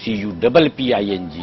CUPPING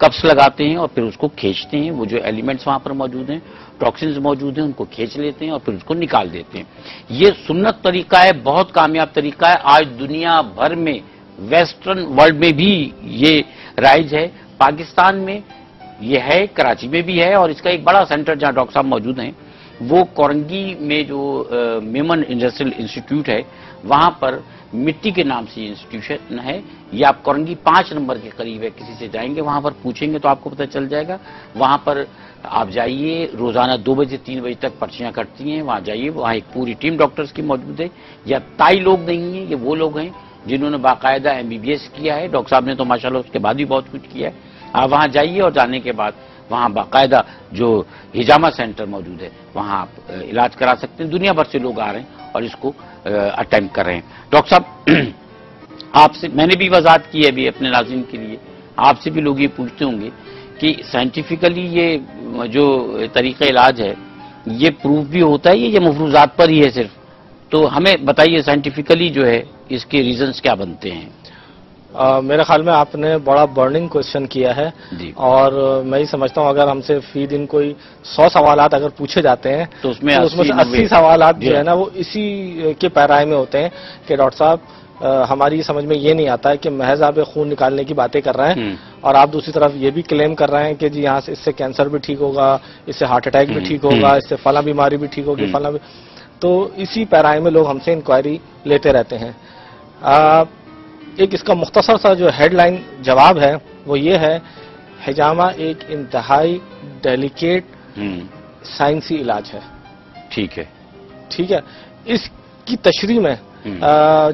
cups لگاتے ہیں اور پھر اس کو کھینچتے ہیں. وہ جو ایلیمنٹس وہاں پر موجود ہیں، ٹاکسنز موجود ہیں، ان کو کھینچ لیتے ہیں اور پھر اس کو نکال دیتے ہیں. یہ سنت طریقہ ہے، بہت کامیاب طریقہ ہے. آج دنیا بھر میں ویسٹرن ورلڈ میں بھی یہ رائج ہے. پاکستان میں یہ ہے، کراچی میں بھی ہے، اور اس کا ایک بڑا سینٹر جہاں ڈاکٹر صاحب موجود ہیں وہ کورنگی میں جو میمن انڈسٹریل انسٹیٹیوٹ ہے، وہاں پر مٹی کے نام سے یہ انسٹیٹیوشن ہے. یہ آپ کورنگی 5 نمبر کے قریب ہے. کسی سے جائیں گے وہاں پر پوچھیں گے تو آپ کو پتہ چل جائے گا. وہاں پر آپ جائیے، روزانہ 2 بجے 3 بجے تک پرچیاں کٹتی ہیں. وہاں جائیے، وہاں ایک پوری ٹیم ڈاکٹرز کی موجود ہے. یا تائی لوگ نہیں ہیں، یہ وہ لوگ ہیں جنہوں نے باقاعدہ MBBS کیا ہے. ڈاکٹر صاحب نے تو ماشاءاللہ اس کے بعد بھی بہت کچھ کیا ہے. آپ وہاں جائیے اور جانے کے بعد وہاں باقاعدہ جو ہجامہ سینٹر موجود ہے وہاں آپ علاج کرا سکتے ہیں. دنیا بھر سے لوگ آ رہے ہیں اور اس کو اٹیمپٹ کر رہے ہیں. ڈاکٹر صاحب، آپ سے میں نے بھی وضاحت کی ہے ابھی اپنے ناظرین کے لیے، آپ سے بھی لوگ یہ پوچھتے ہوں گے کہ سائنٹیفیکلی یہ جو طریقہ علاج ہے یہ پروف بھی ہوتا ہے یہ مفروضات پر ہی ہے صرف؟ تو ہمیں بتائیے سائنٹیفیکلی جو ہے اس کے ریزنز کیا بنتے ہیں؟ میرے خیال میں آپ نے بڑا برننگ کوشچن کیا ہے جی. اور میں ہی سمجھتا ہوں اگر ہم سے فی دن کوئی 100 سوالات اگر پوچھے جاتے ہیں تو اس میں سے 80 سوالات جو ہے نا وہ اسی کے پیرائے میں ہوتے ہیں کہ ڈاکٹر صاحب ہماری سمجھ میں یہ نہیں آتا ہے کہ محض آپ خون نکالنے کی باتیں کر رہے ہیں اور آپ دوسری طرف یہ بھی کلیم کر رہے ہیں کہ جی یہاں سے اس سے کینسر بھی ٹھیک ہوگا، اس سے ہارٹ اٹیک بھی ٹھیک ہوگا، اس سے فلاں بیماری بھی ٹھیک ہوگی، فلاں بھی. تو اسی پیرائے میں لوگ ہم سے انکوائری لیتے رہتے ہیں. ایک اس کا مختصر سا جو ہیڈ لائن جواب ہے وہ یہ ہے، ہجامہ ایک انتہائی ڈیلیکیٹ سائنسی علاج ہے. ٹھیک ہے. ٹھیک ہے. اس کی تشریح میں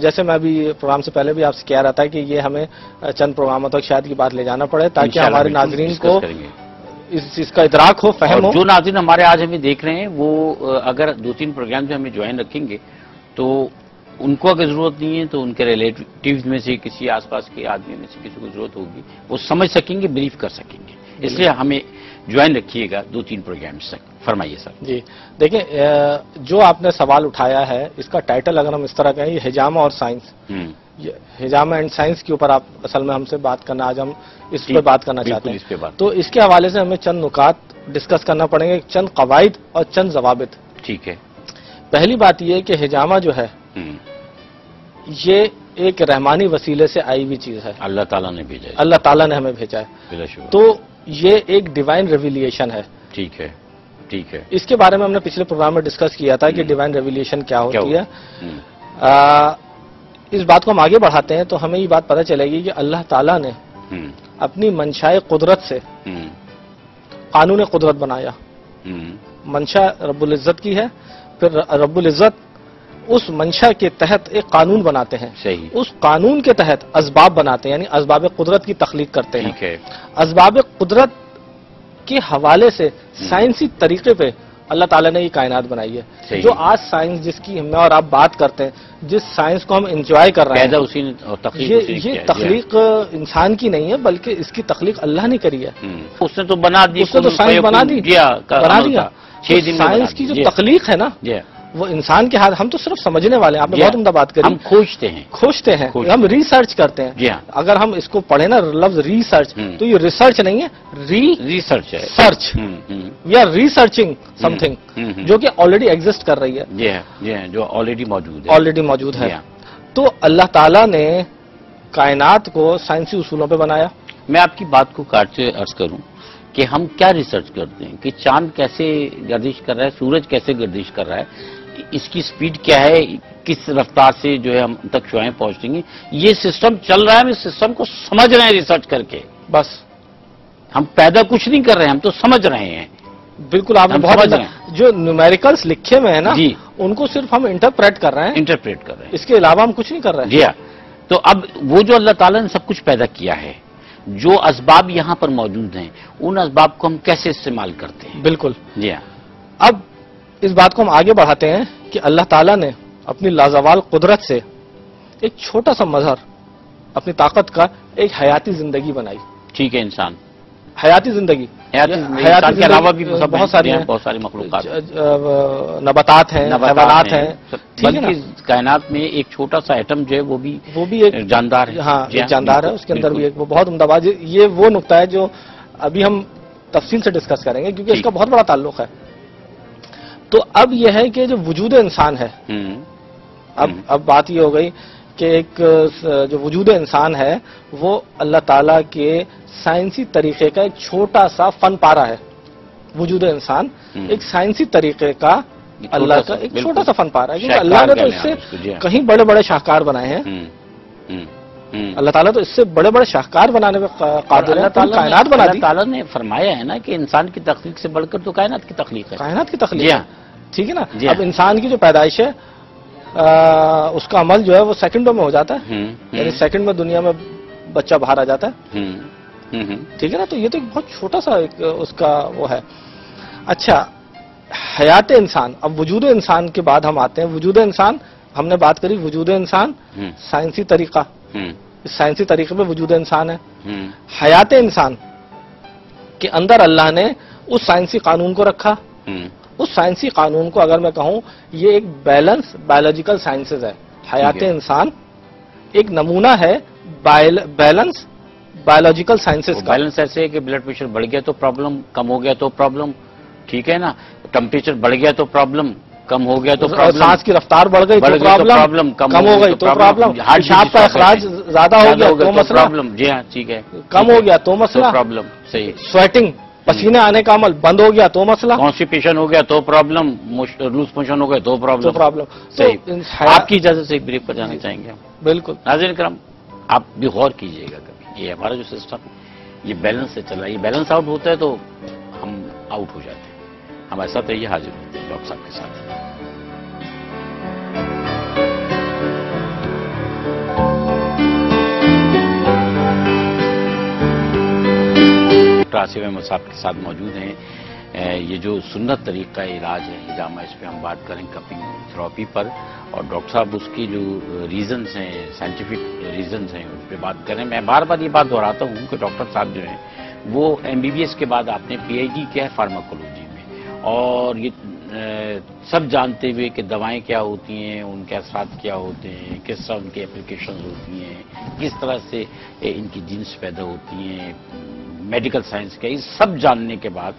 جیسے میں ابھی پروگرام سے پہلے بھی آپ سے کہہ رہا تھا کہ یہ ہمیں چند پروگراموں تک شاید کی بات لے جانا پڑے تاکہ ہمارے ناظرین کو اس چیز کا ادراک ہو، فہم ہو. جو ناظرین ہمارے آج ہمیں دیکھ رہے ہیں وہ اگر 2-3 پروگرام جو ہمیں جوائن رکھیں گے تو ان کو اگر ضرورت نہیں ہے تو ان کے ریلیٹیوز میں سے کسی آس پاس کے آدمی میں سے کسی کو ضرورت ہوگی، وہ سمجھ سکیں گے، بریف کر سکیں گے. اس لیے ہمیں جوائن رکھیے گا 2-3 پروگرامز تک. فرمائیے سر. جی دیکھیں، جو آپ نے سوال اٹھایا ہے اس کا ٹائٹل اگر ہم اس طرح کہیں، یہ ہجامہ اور سائنس، ہجامہ اینڈ سائنس کے اوپر آپ اصل میں ہم سے بات کرنا، آج ہم اس پہ بات کرنا چاہتے ہیں. تو اس کے حوالے سے ہمیں چند نکات ڈسکس کرنا پڑیں گے، چند قواعد اور چند ضوابط. ٹھیک ہے. پہلی بات یہ کہ ہجامہ جو ہے یہ ایک رحمانی وسیلے سے آئی ہوئی چیز ہے. اللہ تعالیٰ نے بھیجا ہے. اللہ تعالیٰ نے ہمیں بھیجا ہے. تو یہ ایک ڈیوائن ریویلیشن ہے. ٹھیک ہے. ٹھیک ہے. اس کے بارے میں ہم نے پچھلے پروگرام میں ڈسکس کیا تھا کہ ڈیوائن ریویلیشن کیا ہوتی ہے. اس بات کو ہم آگے بڑھاتے ہیں تو ہمیں یہ بات پتہ چلے گی کہ اللہ تعالیٰ نے اپنی منشائے قدرت سے قانون قدرت بنایا. منشا رب العزت کی ہے، پھر رب العزت اس منشا کے تحت ایک قانون بناتے ہیں. صحیح. اس قانون کے تحت اسباب بناتے ہیں، یعنی اسباب قدرت کی تخلیق کرتے ہیں. ٹھیک ہے. اسباب قدرت کے حوالے سے سائنسی طریقے پہ اللہ تعالیٰ نے یہ کائنات بنائی ہے. جو آج سائنس جس کی میں اور آپ بات کرتے ہیں، جس سائنس کو ہم انجوائے کر رہے ہیں، یہ تخلیق انسان کی نہیں ہے بلکہ اس کی تخلیق اللہ نے کری ہے. اس نے تو بنا دی، اس نے تو سائنس بنا دیا. سائنس کی جو تخلیق ہے نا وہ انسان کے ہاتھ. ہم تو صرف سمجھنے والے ہیں. آپ نے بہت عمدہ بات کری. ہم کھوجتے ہیں، ہم ریسرچ کرتے ہیں. اگر ہم اس کو پڑھیں نا لفظ ریسرچ، تو یہ ریسرچ نہیں ہے، ریسرچ ہے. سرچ یا ریسرچنگ سم تھنگ جو کہ آلریڈی ایگزسٹ کر رہی ہے، جو آلریڈی موجود ہے. تو اللہ تعالیٰ نے کائنات کو سائنسی اصولوں پہ بنایا. میں آپ کی بات کو کاٹ سے عرض کروں کہ ہم کیا ریسرچ کرتے ہیں کہ چاند کیسے گردش کر رہا ہے، سورج کیسے گردش کر رہا ہے، اس کی سپیڈ کیا ہے، کس رفتار سے جو ہے ہم تک شعاعیں پہنچیں گی. یہ سسٹم چل رہا ہے، ہم اس سسٹم کو سمجھ رہے ہیں ریسرچ کر کے. بس ہم پیدا کچھ نہیں کر رہے ہیں، ہم تو سمجھ رہے ہیں. بالکل. آپ نے بہت جو نیومیریکلس لکھے ہوئے ہیں نا ان کو صرف ہم انٹرپریٹ کر رہے ہیں، اس کے علاوہ ہم کچھ نہیں کر رہے ہیں. جی ہاں. تو اب وہ جو اللہ تعالیٰ نے سب کچھ پیدا کیا ہے، جو اسباب یہاں پر موجود ہیں، ان اسباب کو ہم کیسے استعمال کرتے ہیں. بالکل. جی ہاں. اب اس بات کو ہم آگے بڑھاتے ہیں کہ اللہ تعالیٰ نے اپنی لازوال قدرت سے ایک چھوٹا سا مظہر اپنی طاقت کا ایک حیاتی زندگی بنائی. ٹھیک ہے. انسان حیاتی زندگی، انسان کے علاوہ بھی بہت ساری مخلوقات، نباتات ہیں، حیوانات ہیں. بلکہ کائنات میں ایک چھوٹا سا ایٹم جو ہے وہ بھی ایک جاندار ہے. ہاں ایک جاندار ہے. اس کے اندر بھی ایک وہ بہت عمدہ بات. یہ وہ نقطہ ہے جو ابھی ہم تفصیل سے ڈسکس کریں گے کیونکہ اس کا بہت بڑا تعلق ہے. تو اب یہ ہے کہ جو وجود انسان ہے، اب بات یہ ہو گئی کہ ایک جو وجود انسان ہے وہ اللہ تعالیٰ کے سائنسی طریقے کا ایک چھوٹا سا فن پارہ ہے. وجود انسان ایک سائنسی طریقے کا اللہ کا ایک چھوٹا سا فن پارہ ہے، کیونکہ اللہ نے تو اس سے کہیں بڑے بڑے شاہکار بنائے ہیں. اللہ تعالیٰ تو اس سے بڑے بڑے شاہکار بنانے میں قادر ہے. کائنات بنا دی. اللہ تعالیٰ نے فرمایا ہے نا کہ انسان کی تخلیق سے بڑھ کر تو کائنات کی تخلیق ہے. کائنات کی تخلیق، ٹھیک ہے نا. اب انسان کی جو پیدائش ہے اس کا عمل جو ہے وہ سیکنڈوں میں ہو جاتا ہے، یعنی سیکنڈ میں دنیا میں بچہ باہر آ جاتا ہے. ٹھیک ہے نا. تو یہ تو ایک بہت چھوٹا سا اس کا وہ ہے. اچھا، حیات انسان. اب وجود انسان کے بعد ہم آتے ہیں. وجود انسان ہم نے بات کری، وجود انسان سائنسی طریقہ، اس سائنسی طریقے پہ وجود انسان ہے. حیات انسان کے اندر اللہ نے اس سائنسی قانون کو رکھا. اس سائنسی قانون کو اگر میں کہوں یہ ایک بیلنس بایولوجیکل سائنسز ہے. حیات انسان ایک نمونہ ہے بیلنس بایولوجیکل سائنسز کا. بیلنس ایسے ہے کہ بلڈ پریشر بڑھ گیا تو پرابلم، کم ہو گیا تو پرابلم، ٹھیک ہے نا. ٹمپریچر بڑھ گیا تو پرابلم، کم ہو گیا تو پرابلم. سانس کی رفتار بڑھ گئی تو پرابلم، کم ہو گئی تو پرابلم. پیشاب کا اخراج زیادہ ہو گیا تو مسئلہ. جی ہاں، ٹھیک ہے. کم ہو گیا تو مسئلہ. پرابلم، صحیح. سویٹنگ، پسینے آنے کا عمل بند ہو گیا تو مسئلہ. کانسٹیپیشن ہو گیا تو پرابلم، لوز موشن ہو گیا تو پرابلم. صحیح. آپ کی اجازت سے ایک بریک پر جانا چاہیں گے. بالکل. ناظرین کرام، آپ بھی غور کیجئے گا کبھی. یہ ہمارا جو سسٹم یہ بیلنس سے چل رہا ہے، یہ بیلنس آؤٹ ہوتا ہے تو ہم آؤٹ ہو جاتے ہیں. ہمارے ساتھ رہیے، حاضر ہوتے ہیں ڈاکٹر صاحب کے ساتھ. ڈاکٹر آصف احمد صاحب کے ساتھ موجود ہیں. یہ جو سنت طریقہ علاج ہے حجامہ، اس پہ ہم بات کریں کپنگ تھراپی پر. اور ڈاکٹر صاحب اس کی جو ریزنز ہیں، سائنٹیفک ریزنز ہیں، اس پہ بات کریں. میں بار بار یہ بات دہراتا ہوں کہ ڈاکٹر صاحب جو ہیں وہ MBBS کے بعد آپ نے PhD کیا ہے فارماکولوجی میں، اور یہ سب جانتے ہوئے کہ دوائیں کیا ہوتی ہیں، ان کے اثرات کیا ہوتے ہیں، کس طرح ان کی اپلیکیشنز ہوتی ہیں، کس طرح سے ان کی جینس پیدا ہوتی ہیں، میڈیکل سائنس کا، یہ سب جاننے کے بعد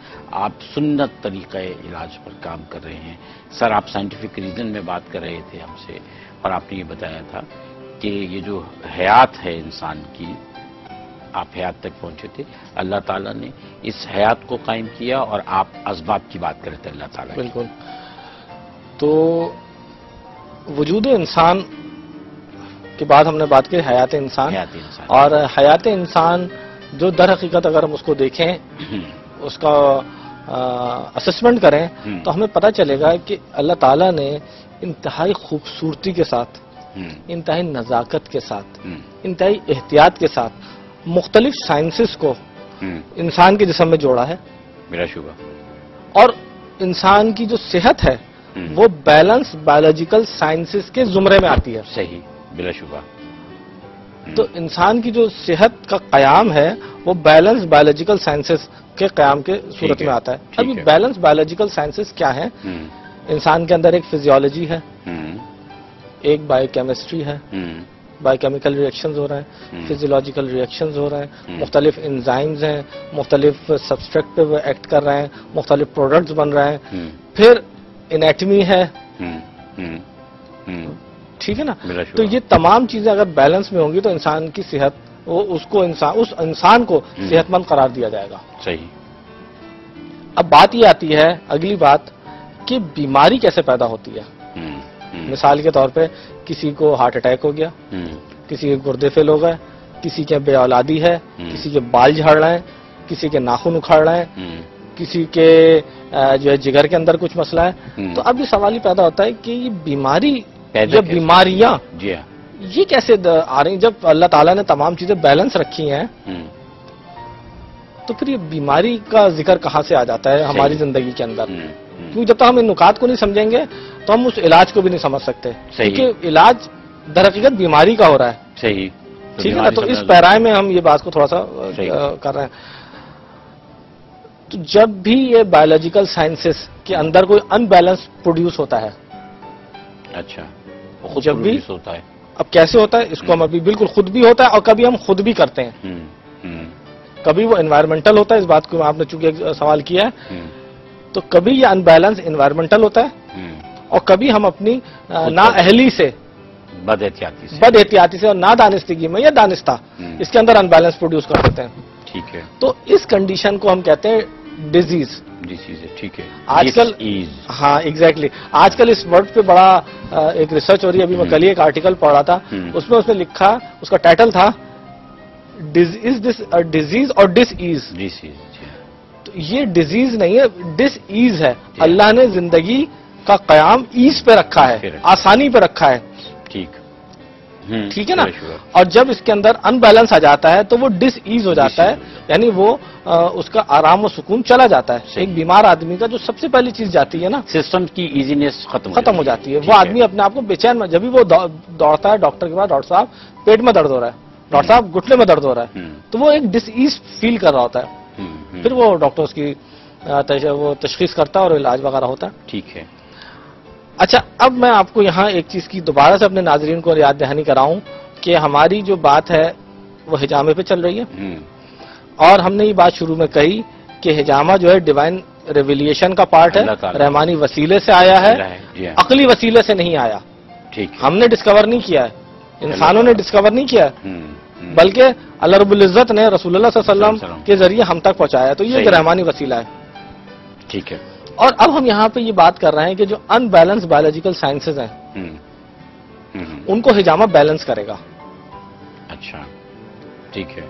آپ سنت طریقہ علاج پر کام کر رہے ہیں. سر، آپ سائنٹیفک ریزن میں بات کر رہے تھے ہم سے، اور آپ نے یہ بتایا تھا کہ یہ جو حیات ہے انسان کی، آپ حیات تک پہنچے تھے. اللہ تعالیٰ نے اس حیات کو قائم کیا، اور آپ اسباب کی بات کر رہے تھے اللہ تعالیٰ. بالکل. تو وجود انسان کے بعد ہم نے بات کی حیات انسان. اور حیات انسان جو در حقیقت اگر ہم اس کو دیکھیں، اس کا اسسمنٹ کریں، تو ہمیں پتہ چلے گا کہ اللہ تعالیٰ نے انتہائی خوبصورتی کے ساتھ، انتہائی نزاکت کے ساتھ، انتہائی احتیاط کے ساتھ مختلف سائنسز کو انسان کے جسم میں جوڑا ہے. بلا شبہ. اور انسان کی جو صحت ہے وہ بیلنس بایولوجیکل سائنسز کے زمرے میں آتی ہے. صحیح، بلا شبہ. تو انسان کی جو صحت کا قیام ہے وہ بیلنس بایولوجیکل سائنسز کے قیام کے صورت میں آتا ہے. ابھی بیلنس بایولوجیکل سائنسز کیا ہیں؟ انسان کے اندر ایک فزیولوجی ہے، ایک بایو کیمسٹری ہے، بایو کیمیکل ریئیکشنز ہو رہے ہیں، فزیولوجیکل ریئیکشنز ہو رہے ہیں، مختلف انزائمز ہیں، مختلف سبسٹریکٹیو ایکٹ کر رہے ہیں، مختلف پروڈکٹس بن رہے ہیں، پھر انیٹمی ہے. ٹھیک ہے نا. تو یہ تمام چیزیں اگر بیلنس میں ہوں گی تو انسان کی صحت، اس انسان کو صحت مند قرار دیا جائے گا. صحیح. اب بات یہ آتی ہے اگلی بات کہ بیماری کیسے پیدا ہوتی ہے. مثال کے طور پہ کسی کو ہارٹ اٹیک ہو گیا، کسی کے گردے فیل ہو گئے، کسی کے بے اولادی ہے، کسی کے بال جھڑ رہے ہیں، کسی کے ناخن اکھاڑ رہے ہیں، کسی کے جو ہے جگر کے اندر کچھ مسئلہ ہے. تو اب یہ سوال ہی پیدا ہوتا ہے کہ یہ بیماریاں یہ کیسے آ رہی ہیں؟ جب اللہ تعالیٰ نے تمام چیزیں بیلنس رکھی ہیں تو پھر یہ بیماری کا ذکر کہاں سے آ جاتا ہے ہماری زندگی کے اندر؟ کیونکہ جب تک ہم ان نکات کو نہیں سمجھیں گے تو ہم اس علاج کو بھی نہیں سمجھ سکتے. کیونکہ علاج در حقیقت بیماری کا ہو رہا ہے. صحیح. ٹھیک ہے نا. تو اس پیرائے میں ہم یہ بات کو تھوڑا سا کر رہے ہیں. تو جب بھی یہ بایولوجیکل سائنسز کے اندر کوئی ان بیلنس پروڈیوس ہوتا ہے، اچھا، جب بھی ہوتا ہے. اب کیسے ہوتا ہے اس کو ہم ابھی بالکل خود بھی ہوتا ہے اور کبھی ہم خود بھی کرتے ہیں. کبھی وہ انوائرمنٹل ہوتا ہے، اس بات کو آپ نے چونکہ ایک سوال کیا ہے، تو کبھی یہ ان بیلنس انوائرمنٹل ہوتا ہے اور کبھی ہم اپنی نااہلی سے، بد احتیاطی سے اور نادانستگی میں یا دانستہ اس کے اندر ان بیلنس پروڈیوس کر دیتے ہیں. ٹھیک ہے. تو اس کنڈیشن کو ہم کہتے ہیں ڈیزیز. ٹھیک ہے. آج کل ہاں ایگزیکٹلی آج کل اس ورڈ پہ بڑا ایک ریسرچ ہو رہی ہے. ابھی میں کل ہی ایک آرٹیکل پڑھ رہا تھا، اس میں لکھا، اس کا ٹائٹل تھا از دس ڈیزیز اور ڈس ایز. تو یہ ڈیزیز نہیں ہے، ڈس ایز ہے. اللہ نے زندگی کا قیام ایز پہ رکھا ہے، آسانی پہ رکھا ہے. ٹھیک ہے نا. اور جب اس کے اندر ان بیلنس آ جاتا ہے تو وہ ڈس ایز ہو جاتا ہے، یعنی وہ اس کا آرام و سکون چلا جاتا ہے. ایک بیمار آدمی کا جو سب سے پہلی چیز جاتی ہے نا، سسٹم کی ایزینس ختم ہو جاتی ہے. وہ آدمی اپنے آپ کو بے چین میں، جب بھی وہ دوڑتا ہے ڈاکٹر کے پاس، ڈاکٹر صاحب پیٹ میں درد ہو رہا ہے، ڈاکٹر صاحب گھٹنے میں درد ہو رہا ہے، تو وہ ایک ڈس ایز فیل کر رہا ہوتا ہے. پھر وہ ڈاکٹر اس کی وہ تشخیص کرتا ہے اور علاج وغیرہ ہوتا ہے. ٹھیک ہے. اچھا، اب میں آپ کو یہاں ایک چیز کی دوبارہ سے اپنے ناظرین کو یاد دہانی کراؤں کہ ہماری جو بات ہے وہ حجامے پہ چل رہی ہے، اور ہم نے یہ بات شروع میں کہی کہ حجامہ جو ہے ڈیوائن ریویلیشن کا پارٹ ہے، رحمانی وسیلے سے آیا ہے، عقلی وسیلے سے نہیں آیا. ہم نے ڈسکور نہیں کیا ہے، انسانوں نے ڈسکور نہیں کیا ہے، بلکہ اللہ رب العزت نے رسول اللہ صلی اللہ علیہ وسلم کے ذریعے ہم تک پہنچایا. تو یہ ایک رحمانی وسیلہ ہے. ٹھیک ہے. اور اب ہم یہاں پہ یہ بات کر رہے ہیں کہ جو ان بیلنس بایولوجیکل سائنسز ہیں ان کو حجامہ بیلنس کرے گا. اچھا ٹھیک ہے.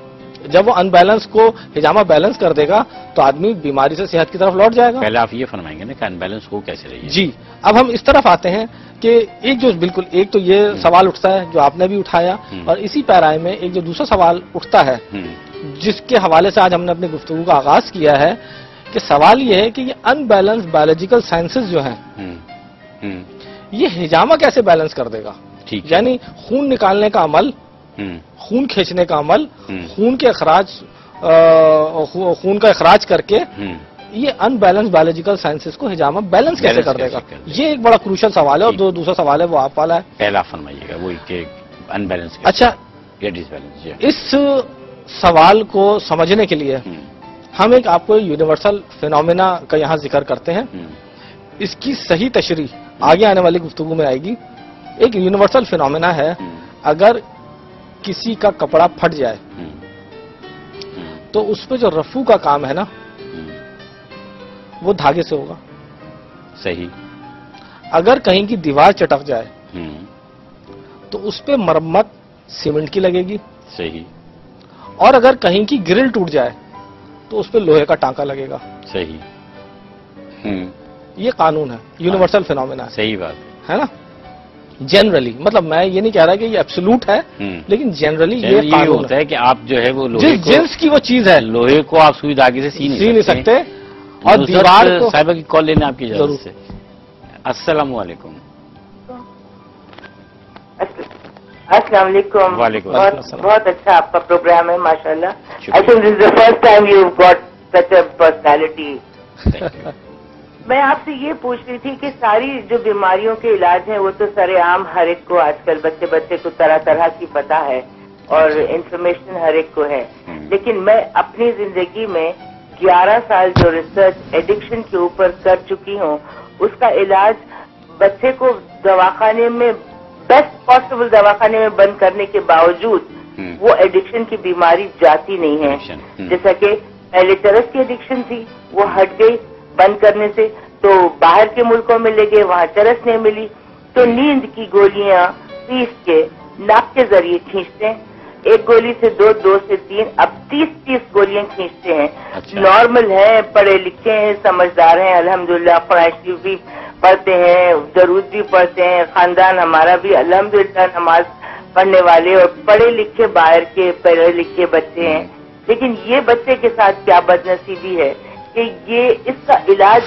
جب وہ ان بیلنس کو حجامہ بیلنس کر دے گا تو آدمی بیماری سے صحت کی طرف لوٹ جائے گا. پہلے آپ یہ فرمائیں گے نا کہ ان بیلنس ہو کیسے رہی ہے. جی، اب ہم اس طرف آتے ہیں کہ ایک جو بالکل ایک تو یہ سوال اٹھتا ہے جو آپ نے بھی اٹھایا، اور اسی پیرائے میں ایک جو دوسرا سوال اٹھتا ہے جس کے حوالے سے آج ہم نے اپنی گفتگو کا آغاز کیا ہے، کہ سوال یہ ہے کہ یہ ان بیلنس بایولوجیکل سائنسز جو ہیں یہ حجامہ کیسے بیلنس کر دے گا. یعنی خون نکالنے کا عمل، خون کھینچنے کا عمل، خون کا اخراج کر کے یہ ان بیلنس بایولوجیکل سائنسز کو حجامہ بیلنس کیسے کر دے گا. یہ ایک بڑا کروشل سوال ہے. اور دوسرا سوال ہے وہ آپ والا ہے. پہلا فرمائیے گا وہ کہ ان بیلنس. اچھا، اس سوال کو سمجھنے کے لیے ہم ایک آپ کو یونیورسل فینومینا کا یہاں ذکر کرتے ہیں. اس کی صحیح تشریح آگے آنے والی گفتگو میں آئے گی. ایک یونیورسل فینومینا ہے، اگر کسی کا کپڑا پھٹ جائے تو اس پہ جو رفو کا کام ہے نا وہ دھاگے سے ہوگا. صحیح. اگر کہیں کی دیوار چٹک جائے تو اس پہ مرمت سیمنٹ کی لگے گی. صحیح. اور اگر کہیں کی گرل ٹوٹ جائے تو اس پہ لوہے کا ٹانکا لگے گا. صحیح. یہ قانون ہے، یونیورسل فینومینا ہے. صحیح بات ہے نا. جنرلی مطلب میں یہ نہیں کہہ رہا کہ یہ ایبسولوٹ ہے، لیکن جنرلی یہ قانون ہوتا ہے کہ آپ جو ہے وہ جس جنس کی وہ چیز ہے لوہے کو آپ سوئی دھاگے سے سی نہیں سکتے. اور دیوار کو صاحبہ کی کال لینے آپ کی اجازت سے. السلام علیکم. السلام علیکم. وعلیکم السلام. بہت اچھا آپ کا پروگرام ہے ماشاءاللہ. I think this is the first time you got such a personality. میں آپ سے یہ پوچھ رہی تھی کہ ساری جو بیماریوں کے علاج ہیں وہ تو سر عام ہر ایک کو آج کل بچے کو طرح طرح کی پتہ ہے اور انفارمیشن ہر ایک کو ہے. لیکن میں اپنی زندگی میں 11 سال جو ریسرچ ایڈکشن کے اوپر کر چکی ہوں، اس کا علاج بچے کو دواخانے میں بیسٹ پاسبل دواخانے میں بند کرنے کے باوجود وہ ایڈکشن کی بیماری جاتی نہیں ہے. جیسا کہ پہلے چرس کی ایڈکشن تھی، وہ ہٹ گئی بند کرنے سے، تو باہر کے ملکوں میں لے گئے، وہاں چرس نہیں ملی، تو نیند کی گولیاں پیس کے ناک کے ذریعے کھینچتے ہیں. ایک گولی سے 2 سے 3 اب 30 گولیاں کھینچتے ہیں. نارمل ہیں، پڑھے لکھے ہیں، سمجھدار ہیں، الحمدللہ قرآن شریف بھی پڑھتے ہیں، درود بھی پڑھتے ہیں، خاندان ہمارا بھی الحمدللہ نماز پڑھنے والے اور پڑھے لکھے باہر کے پڑھے لکھے بچے ہیں. لیکن یہ بچے کے ساتھ کیا بدنصیبی ہے کہ یہ اس کا علاج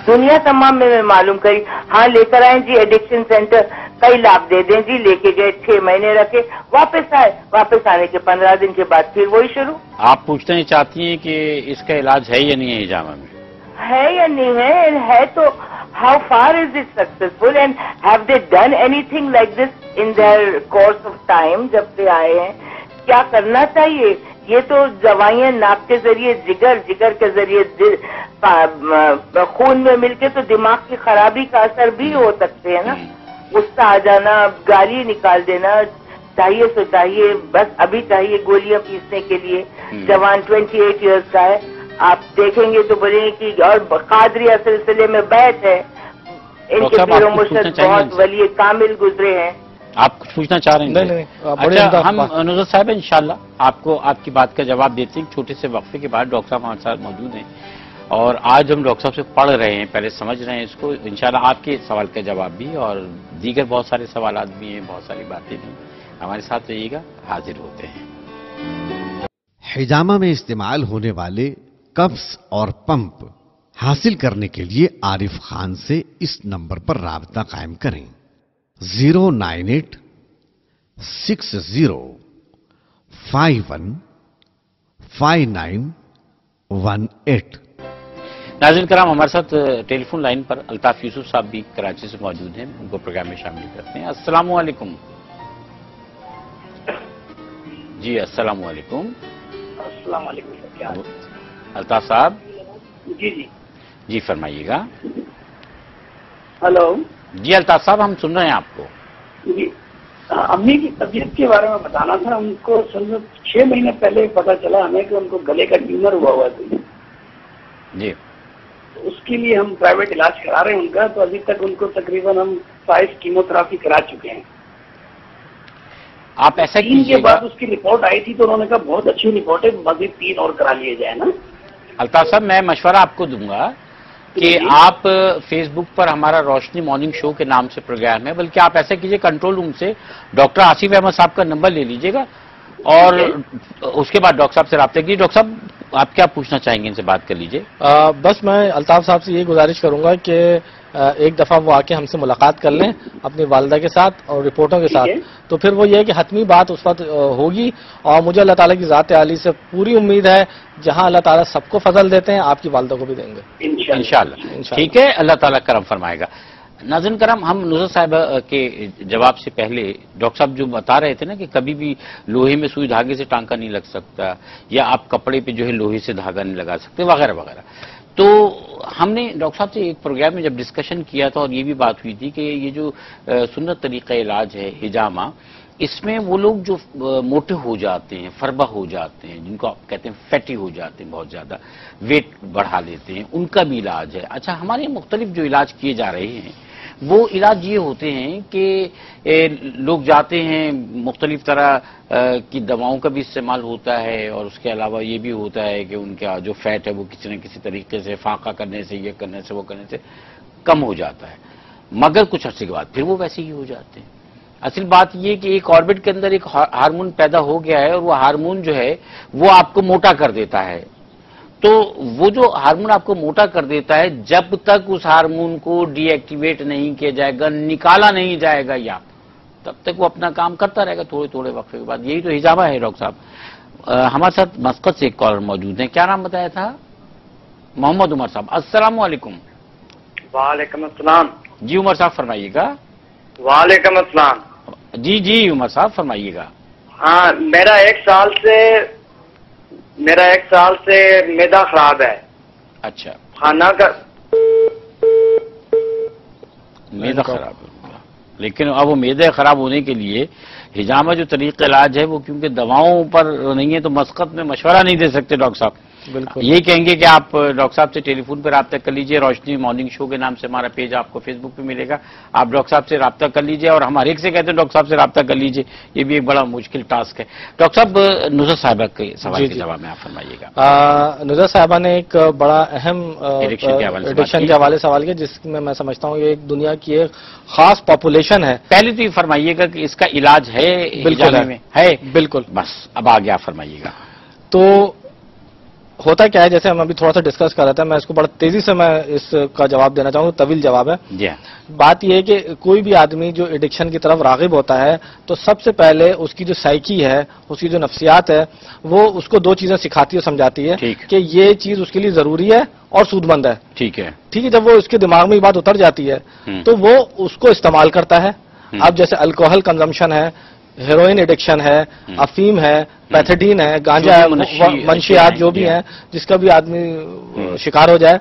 دنیا تمام میں معلوم کری. ہاں لے کر آئیں جی ایڈکشن سینٹر، کئی لاکھ دے دیں جی، لے کے گئے 6 مہینے رکھے، واپس آئے، واپس آنے کے 15 دن کے بعد پھر وہی شروع. آپ پوچھنا ہی چاہتی ہیں کہ اس کا علاج ہے یا نہیں ہے حجامہ میں؟ ہے یا نہیں ہے تو how far is it successful and have they done anything like this in their course of time جب سے آئے ہیں؟ کیا کرنا چاہیے؟ یہ تو دوائیاں ناک کے ذریعے جگر کے ذریعے خون میں مل کے تو دماغ کی خرابی کا اثر بھی ہو سکتے ہیں نا. غصہ آ جانا، گالی نکال دینا، چاہیے تو چاہیے، بس ابھی چاہیے گولیاں پیسنے کے لیے. جوان 28 ایئرس کا ہے، آپ دیکھیں گے تو بولیں گے کہ اور قادریہ سلسلے میں بیعت ہے، ان کے پیر و مرشد بہت ولی کامل گزرے ہیں. آپ کچھ پوچھنا چاہ رہے ہیں؟ نہیں. اچھا، ہم نصرت صاحب انشاءاللہ آپ کو آپ کی بات کا جواب دیتے ہیں. چھوٹے سے وقفے کے بعد ڈاکٹر صاحب ہمارے ساتھ موجود ہیں اور آج ہم ڈاکٹر صاحب سے پڑھ رہے ہیں، پہلے سمجھ رہے ہیں اس کو. انشاءاللہ آپ کے سوال کا جواب بھی اور دیگر بہت سارے سوالات بھی ہیں، بہت ساری باتیں بھی. ہمارے ساتھ رہیے گا، حاضر ہوتے ہیں. حجامہ میں استعمال ہونے والے کفس اور پمپ حاصل کرنے کے لیے عارف خان سے اس نمبر پر رابطہ قائم کریں. 098 60 51 5918. ناظرین کرام، ہمارے ساتھ ٹیلی فون لائن پر الطاف یوسف صاحب بھی کراچی سے موجود ہیں، ان کو پروگرام میں شامل کرتے ہیں. السلام علیکم. جی السلام علیکم. السلام علیکم. الطاف صاحب جی فرمائیے گا. ہلو. جی الطاف صاحب، ہم سن رہے ہیں آپ کو. جی، امی کی طبیعت کے بارے میں بتانا تھا. ان کو 6 مہینے پہلے پتا چلا ہمیں کہ ان کو گلے کا ٹیومر ہوا تھا. جی، اس کے لیے ہم پرائیویٹ علاج کرا رہے ہیں ان کا. تو ابھی تک ان کو تقریباً ہم 5 کیموتھراپی کرا چکے ہیں. آپ ایسا 3 کے بعد اس کی رپورٹ آئی تھی تو انہوں نے کہا بہت اچھی رپورٹ ہے، مزید 3 اور کرا لیے جائے نا. الطاف صاحب، میں مشورہ آپ کو دوں گا کہ آپ فیس بک پر ہمارا روشنی مارننگ شو کے نام سے پروگرام ہے، بلکہ آپ ایسا کیجئے، کنٹرول روم سے ڈاکٹر آصف احمد صاحب کا نمبر لے لیجئے گا اور اس کے بعد ڈاکٹر صاحب سے رابطہ کیجیے. ڈاکٹر صاحب، آپ کیا پوچھنا چاہیں گے؟ ان سے بات کر لیجئے. بس میں الطاف صاحب سے یہ گزارش کروں گا کہ ایک دفعہ وہ آ کے ہم سے ملاقات کر لیں اپنی والدہ کے ساتھ اور رپورٹوں کے ساتھ. تو پھر وہ یہ ہے کہ حتمی بات اس وقت ہوگی. اور مجھے اللہ تعالیٰ کی ذات عالی سے پوری امید ہے، جہاں اللہ تعالیٰ سب کو فضل دیتے ہیں آپ کی والدہ کو بھی دیں گے انشاءاللہ. ٹھیک ہے، اللہ تعالیٰ کرم فرمائے گا. ناظرین کرام، ہم نصرت صاحب کے جواب سے پہلے ڈاکٹر صاحب جو بتا رہے تھے نا کہ کبھی بھی لوہے میں سوئی دھاگے سے ٹانکا نہیں لگ سکتا، یا آپ کپڑے پہ جو ہے لوہے سے دھاگا نہیں لگا سکتے، وغیرہ وغیرہ. تو ہم نے ڈاکٹر صاحب سے ایک پروگرام میں جب ڈسکشن کیا تھا اور یہ بھی بات ہوئی تھی کہ یہ جو سنت طریقہ علاج ہے حجامہ، اس میں وہ لوگ جو موٹے ہو جاتے ہیں، فربہ ہو جاتے ہیں، جن کو آپ کہتے ہیں فیٹی ہو جاتے ہیں، بہت زیادہ ویٹ بڑھا لیتے ہیں، ان کا بھی علاج ہے. اچھا، ہمارے مختلف جو علاج کیے جا رہے ہیں وہ علاج یہ ہوتے ہیں کہ لوگ جاتے ہیں، مختلف طرح کی دواؤں کا بھی استعمال ہوتا ہے، اور اس کے علاوہ یہ بھی ہوتا ہے کہ ان کا جو فیٹ ہے وہ کسی نہ کسی طریقے سے فاقہ کرنے سے، یہ کرنے سے، وہ کرنے سے کم ہو جاتا ہے، مگر کچھ عرصے کے بعد پھر وہ ویسے ہی ہو جاتے ہیں. اصل بات یہ کہ ایک آربٹ کے اندر ایک ہارمون پیدا ہو گیا ہے، اور وہ ہارمون جو ہے وہ آپ کو موٹا کر دیتا ہے. تو وہ جو ہارمون آپ کو موٹا کر دیتا ہے، جب تک اس ہارمون کو ڈی ایکٹیویٹ نہیں کیا جائے گا، نکالا نہیں جائے گا، یا تب تک وہ اپنا کام کرتا رہے گا تھوڑے تھوڑے وقفے کے بعد. یہی تو حجامہ ہے. ڈاکٹر صاحب، ہمارے ساتھ مسقط سے ایک کالر موجود ہیں. کیا نام بتایا تھا؟ محمد عمر صاحب. السلام علیکم. وعلیکم السلام. جی عمر صاحب فرمائیے گا. وعلیکم السلام. جی عمر صاحب فرمائیے گا. ہاں، میرا ایک سال سے معدہ خراب ہے. اچھا، کھانا کا معدہ خراب ہے، لیکن اب وہ معدے خراب ہونے کے لیے حجامہ جو طریقہ علاج ہے وہ کیونکہ دواؤں پر نہیں ہے تو مسقط میں مشورہ نہیں دے سکتے ڈاکٹر صاحب. بالکل. یہ کہیں گے کہ آپ ڈاکٹر صاحب سے ٹیلی فون پہ رابطہ کر لیجئے. روشنی مارننگ شو کے نام سے ہمارا پیج آپ کو فیس بک پہ ملے گا. آپ ڈاکٹر صاحب سے رابطہ کر لیجئے، اور ہم ہر ایک سے کہتے ہیں ڈاکٹر صاحب سے رابطہ کر لیجئے. یہ بھی ایک بڑا مشکل ٹاسک ہے. ڈاکٹر صاحب، نصرت صاحبہ کے سوال کے جواب میں آپ فرمائیے گا. نصرت صاحبہ نے ایک بڑا اہم ایڈکشن کے حوالے سوال کیا، جس میں سمجھتا ہوں یہ ایک دنیا کی ایک خاص پاپولیشن ہے. پہلے تو یہ فرمائیے گا کہ اس کا علاج ہے حجامے میں؟ ہے. بالکل. بس اب آگے آپ فرمائیے گا. تو ہوتا کیا ہے، جیسے ہم ابھی تھوڑا سا ڈسکس کر رہے تھے، میں اس کو بڑا تیزی سے میں اس کا جواب دینا چاہوں گا، طویل جواب ہے. جی ہاں. بات یہ ہے کہ کوئی بھی آدمی جو ایڈکشن کی طرف راغب ہوتا ہے تو سب سے پہلے اس کی جو سائیکی ہے، اس کی جو نفسیات ہے، وہ اس کو 2 چیزیں سکھاتی اور سمجھاتی ہے کہ یہ چیز اس کے لیے ضروری ہے اور سود مند ہے. ٹھیک ہے. جب وہ اس کے دماغ میں یہ بات اتر جاتی ہے تو وہ اس کو استعمال کرتا ہے. اب جیسے الکوہل کنزمپشن ہے ہیروئن ایڈکشن ہے، افیم ہے، پیتھیڈین ہے، گانجا ہے، منشیات جو بھی ہیں جس کا بھی آدمی شکار ہو جائے،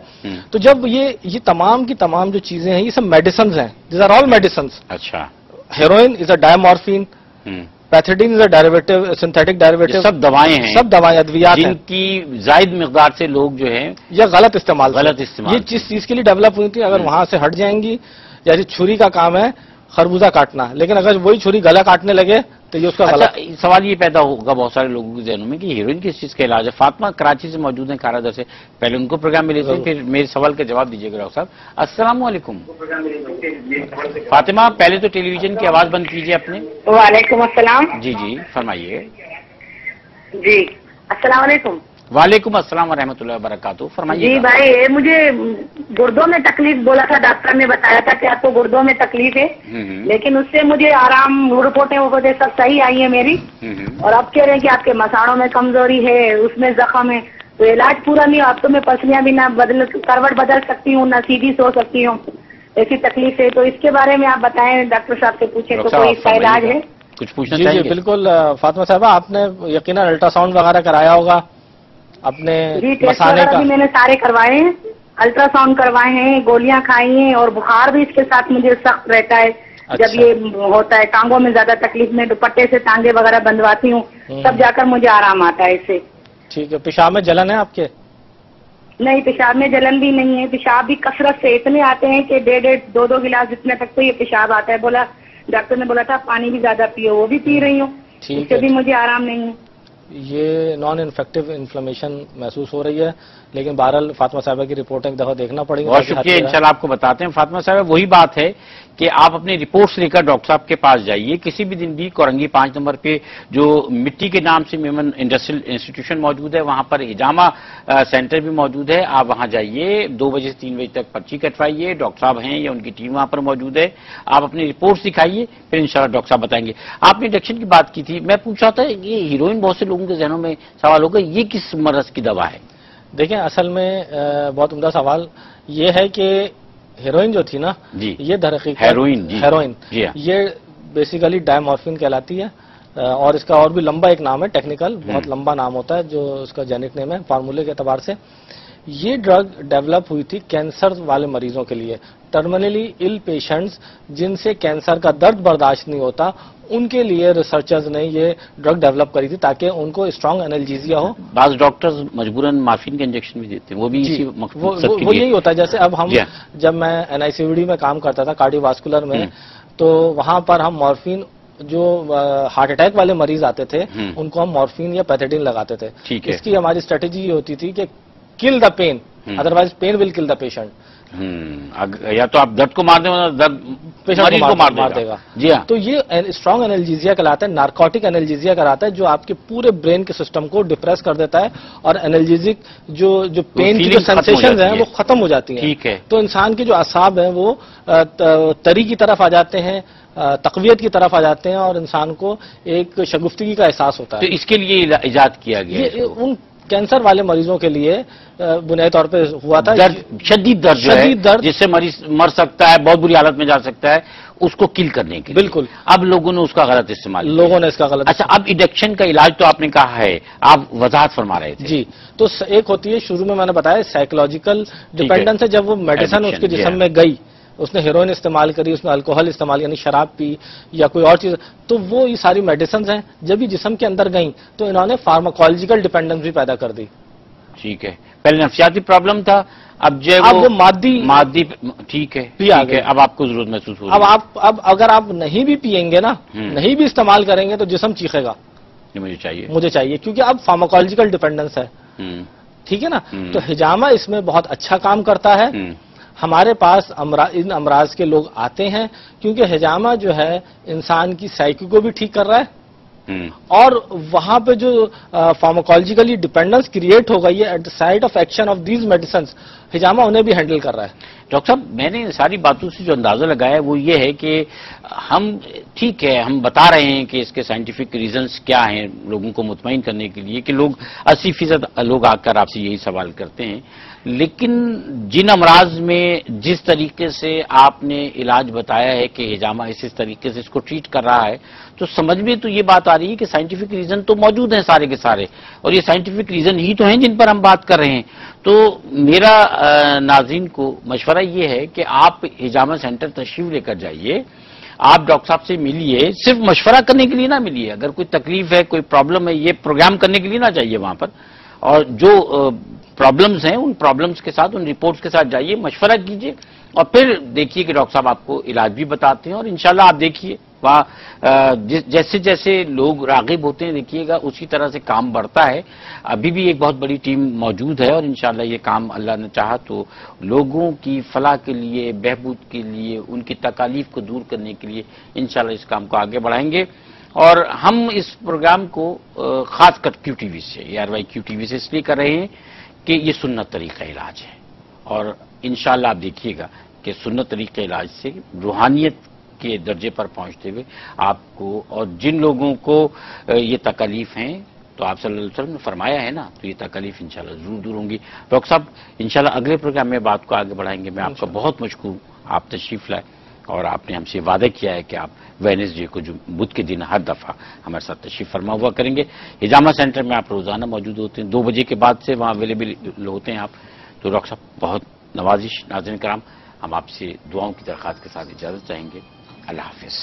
تو جب یہ تمام کی تمام جو چیزیں ہیں یہ سب میڈیسنز ہیں. These are all medicines. اچھا. Heroin is a diamorphine, pethidine is a derivative, synthetic derivative. سب دوائیں ہیں، سب دوائیں، ادویات ہیں جن کی زائد مقدار سے لوگ جو ہیں یا غلط استعمال یہ جس چیز کے لیے ڈیولپ ہوئی تھی اگر وہاں سے ہٹ جائیں گی. جیسے چھری کا کام ہے خربوزہ کاٹنا، لیکن اگر وہی چھری گلا کاٹنے لگے تو یہ اس کا غلط. سوال یہ پیدا ہوگا بہت سارے لوگوں کے ذہنوں میں کہ ہیروئن کس چیز کا علاج ہے. فاطمہ کراچی سے موجود ہیں کارادر سے، پہلے ان کو پروگرام میں لیتے ہیں پھر میرے سوال کا جواب دیجیے گا ڈاکٹر صاحب. السلام علیکم. فاطمہ پہلے تو ٹیلی ویژن کی آواز بند کیجیے اپنے. وعلیکم السلام. جی فرمائیے. جی السلام علیکم. وعلیکم السلام ورحمۃ اللہ وبرکاتہ. فرمائیے. جی بھائی مجھے گردوں میں تکلیف بولا تھا، ڈاکٹر نے بتایا تھا کہ آپ کو گردوں میں تکلیف ہے، لیکن اس سے مجھے آرام، رپورٹیں وپورٹیں سب صحیح آئی ہیں میری. اور اب کہہ رہے ہیں کہ آپ کے مساڑوں میں کمزوری ہے، اس میں زخم ہے، تو علاج پورا نہیں. اب تو میں پسلیاں بھی نہ کروٹ بدل سکتی ہوں، نہ سیدھی سو سکتی ہوں، ایسی تکلیف ہے. تو اس کے بارے میں آپ بتائیں، ڈاکٹر صاحب سے پوچھیں تو کوئی اس کا علاج ہے؟ کچھ پوچھنا جی چاہیے؟ بالکل فاطمہ صاحبہ، آپ نے یقیناً الٹرا ساؤنڈ وغیرہ کرایا ہوگا اپنے مسانے کا؟ جی میں نے سارے کروائے ہیں، الٹرا ساؤنڈ کروائے ہیں، گولیاں کھائی ہیں، اور بخار بھی اس کے ساتھ مجھے سخت رہتا ہے. جب یہ ہوتا ہے ٹانگوں میں زیادہ تکلیف، میں دوپٹے سے ٹانگیں وغیرہ بندھواتی ہوں تب جا کر مجھے آرام آتا ہے اس سے. ٹھیک ہے. پیشاب میں جلن ہے آپ کے؟ نہیں، پیشاب میں جلن بھی نہیں ہے. پیشاب بھی کثرت سے اتنے آتے ہیں کہ 1.5-2 گلاس جتنے تک تو یہ پیشاب آتا ہے. بولا ڈاکٹر نے بولا تھا پانی بھی زیادہ پیو، وہ بھی پی رہی ہوں، اس سے بھی مجھے آرام نہیں ہے. یہ نان انفیکٹو انفلمیشن محسوس ہو رہی ہے، لیکن بہرحال فاطمہ صاحبہ کی رپورٹ ایک دفعہ دیکھنا پڑے گا. بہت شکریہ، انشاءاللہ آپ کو بتاتے ہیں. فاطمہ صاحبہ وہی بات ہے کہ آپ اپنی رپورٹس لے کر ڈاکٹر صاحب کے پاس جائیے کسی بھی دن بھی. کورنگی 5 نمبر پہ جو مٹی کے نام سے میمن انڈسٹریل انسٹیٹیوشن موجود ہے، وہاں پر ہجامہ سینٹر بھی موجود ہے. آپ وہاں جائیے، 2 بجے سے 3 بجے تک پرچی کٹوائیے. ڈاکٹر صاحب ہیں یا ان کی ٹیم وہاں پر موجود ہے. آپ اپنی رپورٹس دکھائیے، پھر انشاءاللہ ڈاکٹر صاحب بتائیں گے. آپ نے انڈکشن کی بات کی تھی، میں پوچھا تھا یہ ہیروئن بہت سے لوگوں کے ذہنوں میں سوال ہوگا، یہ کس مرض کی دوا ہے؟ دیکھیں اصل میں بہت عمدہ سوال یہ ہے کہ ہیروئن جو تھی نا، یہ در حقیقت ہیروئن یہ بیسیکلی ڈائمورفین کہلاتی ہے، اور اس کا اور بھی لمبا ایک نام ہے، ٹیکنیکل بہت لمبا نام ہوتا ہے جو اس کا جینک نیم ہے فارمولے کے اعتبار سے. یہ ڈرگ ڈیولپ ہوئی تھی کینسر والے مریضوں کے لیے، ٹرمینلی ال پیشنٹس جن سے کینسر کا درد برداشت نہیں ہوتا، ان کے لیے ریسرچرز نے یہ ڈرگ ڈیولپ کری تھی تاکہ ان کو اسٹرانگ انالجیزیا ہو. بعض ڈاکٹرز مجبوراً مارفین کے انجیکشن بھی دیتے ہیں، وہ بھی وہ یہی ہوتا ہے. جیسے اب ہم جب میں NICVD میں کام کرتا تھا کارڈیو واسکولر میں، تو وہاں پر ہم مارفین جو ہارٹ اٹیک والے مریض آتے تھے ان کو ہم مارفین یا پیتھیڈین لگاتے تھے. اس کی ہماری اسٹریٹجی یہ ہوتی تھی کہ کل دا پین، ادروائز پین ول کل دا پیشنٹ. یا تو آپ درد کو مار دیں، درد مریض کو مار دے گا. جی ہاں. تو یہ اسٹرانگ انالجیزیا کہلاتا ہے، نارکوٹک انالجیزیا کہلاتا ہے، جو آپ کے پورے برین کے سسٹم کو ڈپریس کر دیتا ہے اور انالجیزک جو پین کی جو سینسیشنز ہیں وہ ختم ہو جاتی ہیں. ٹھیک ہے. تو انسان کے جو اعصاب ہیں وہ تری کی طرف آ جاتے ہیں، تقویت کی طرف آ جاتے ہیں، اور انسان کو ایک شگفتگی کا احساس ہوتا ہے. تو اس کے لیے ایجاد کیا گیا یہ ان کینسر والے مریضوں کے لیے بنیادی طور پہ ہوا تھا. شدید درد جس سے مریض مر سکتا ہے، بہت بری حالت میں جا سکتا ہے، اس کو کل کرنے کے لیے. بالکل. اب لوگوں نے اس کا غلط استعمال کیا. لوگوں نے اس کا غلط. اچھا، اب ایڈکشن کا علاج تو آپ نے کہا ہے، آپ وضاحت فرما رہے تھے. جی، تو ایک ہوتی ہے شروع میں نے بتایا سائیکولوجیکل ڈیپینڈنس ہے، جب وہ میڈیسن اس کے جسم میں گئی، اس نے ہیروئن استعمال کری، اس نے الکوہل استعمال یعنی شراب پی یا کوئی اور چیز، تو وہ یہ ساری میڈیسنز ہیں جب یہ جسم کے اندر گئیں تو انہوں نے فارماکولوجیکل ڈیپینڈنس بھی پیدا کر دی. ٹھیک ہے. پہلے نفسیاتی پرابلم تھا، اب وہ مادی. ٹھیک ہے. اب آپ کو ضرورت محسوس ہو رہی ہے. اب اگر آپ نہیں بھی پیئیں گے نا، نہیں بھی استعمال کریں گے تو جسم چیخے گا مجھے چاہیے، کیونکہ اب فارماکولوجیکل ڈیپینڈنس ہے. ٹھیک ہے نا. تو ہجامہ اس میں بہت اچھا کام کرتا ہے. ہمارے پاس ان امراض کے لوگ آتے ہیں کیونکہ ہجامہ جو ہے انسان کی سائیکی کو بھی ٹھیک کر رہا ہے، اور وہاں پہ جو فارماکولوجیکلی ڈیپینڈنس کریٹ ہو گئی ہے at the site of action of these medicines, ہجامہ انہیں بھی ہینڈل کر رہا ہے. ڈاکٹر صاحب، میں نے ان ساری باتوں سے جو اندازہ لگایا ہے وہ یہ ہے کہ ہم ٹھیک ہے، ہم بتا رہے ہیں کہ اس کے سائنٹیفک ریزنز کیا ہیں لوگوں کو مطمئن کرنے کے لیے، کہ لوگ 80% لوگ آ کر آپ سے یہی سوال کرتے ہیں، لیکن جن امراض میں جس طریقے سے آپ نے علاج بتایا ہے کہ ہجامہ اس طریقے سے اس کو ٹریٹ کر رہا ہے، تو سمجھ میں تو یہ بات آ رہی ہے کہ سائنٹیفک ریزن تو موجود ہیں سارے کے سارے، اور یہ سائنٹیفک ریزن ہی تو ہیں جن پر ہم بات کر رہے ہیں۔ تو میرا ناظرین کو مشورہ یہ ہے کہ آپ حجامہ سینٹر تشریف لے کر جائیے، آپ ڈاکٹر صاحب سے ملیے، صرف مشورہ کرنے کے لیے نہ ملیے، اگر کوئی تکلیف ہے، کوئی پرابلم ہے، یہ پروگرام کرنے کے لیے نہ جائیے وہاں پر، اور جو پرابلمز ہیں ان پرابلمز کے ساتھ، ان رپورٹس کے ساتھ جائیے، مشورہ کیجئے، اور پھر دیکھیے کہ ڈاکٹر صاحب آپ کو علاج بھی بتاتے ہیں، اور انشاءاللہ آپ دیکھیے وہاں جیسے جیسے لوگ راغب ہوتے ہیں دیکھیے گا اسی طرح سے کام بڑھتا ہے۔ ابھی بھی ایک بہت بڑی ٹیم موجود ہے، اور انشاءاللہ یہ کام اللہ نے چاہا تو لوگوں کی فلاح کے لیے، بہبود کے لیے، ان کی تکالیف کو دور کرنے کے لیے انشاءاللہ اس کام کو آگے بڑھائیں گے۔ اور ہم اس پروگرام کو خاص کر کیو ٹی وی سے، ARY کیو ٹی وی سے اس لیے کر رہے ہیں کہ یہ سنت طریقہ علاج ہے، اور انشاءاللہ آپ دیکھیے گا کہ سنت طریقہ علاج سے روحانیت کے درجے پر پہنچتے ہوئے آپ کو، اور جن لوگوں کو یہ تکالیف ہیں تو آپ صلی اللہ علیہ وسلم نے فرمایا ہے نا، تو یہ تکالیف انشاءاللہ ضرور دور ہوں گی۔ ڈاکٹر صاحب انشاءاللہ اگلے پروگرام میں بات کو آگے بڑھائیں گے۔ میں آپ کا بہت مشکور، آپ تشریف لائے، اور آپ نے ہم سے وعدہ کیا ہے کہ آپ ویڈنسڈے کو جو بدھ کے دن ہر دفعہ ہمارے ساتھ تشریف فرما ہوا کریں گے۔ حجامہ سینٹر میں آپ روزانہ موجود ہوتے ہیں، 2 بجے کے بعد سے وہاں اویلیبل ہوتے ہیں آپ۔ تو ڈاکٹر صاحب بہت نوازش، ناظرین کرام ہم آپ سے دعاؤں کی درخواست کے ساتھ اجازت چاہیں گے۔ اللہ حافظ۔